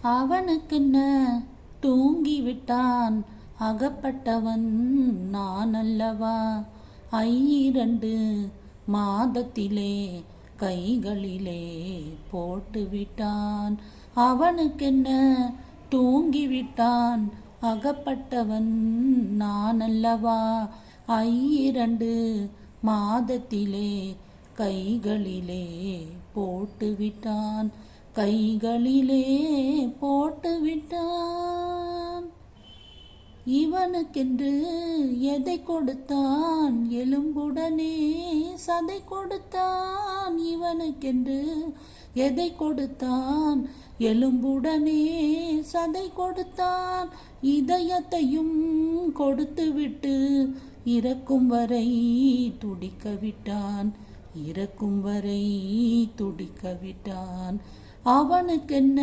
அவனுக்கென்ன தூங்கிவிட்டான், அகப்பட்டவன் நான் அல்லவா. 2 மாதத்திலே கைகளிலே போட்டுவிட்டான். அவனுக்கென்ன தூங்கிவிட்டான், அகப்பட்டவன் நான் அல்லவா. 2 மாதத்திலே கைகளிலே போட்டுவிட்டான், கைகளிலே போட்டுவிட்டான். இவனுக்கென்று எதை கொடுத்தான், எலும்புடனே சதை கொடுத்தான். இவனுக்கென்று எதை கொடுத்தான், எலும்புடனே சதை கொடுத்தான். இதயத்தையும் கொடுத்துவிட்டு இறக்கும் வரை துடிக்க விட்டான், இறக்கும் வரை துடிக்க விட்டான். அவனுக்கென்ன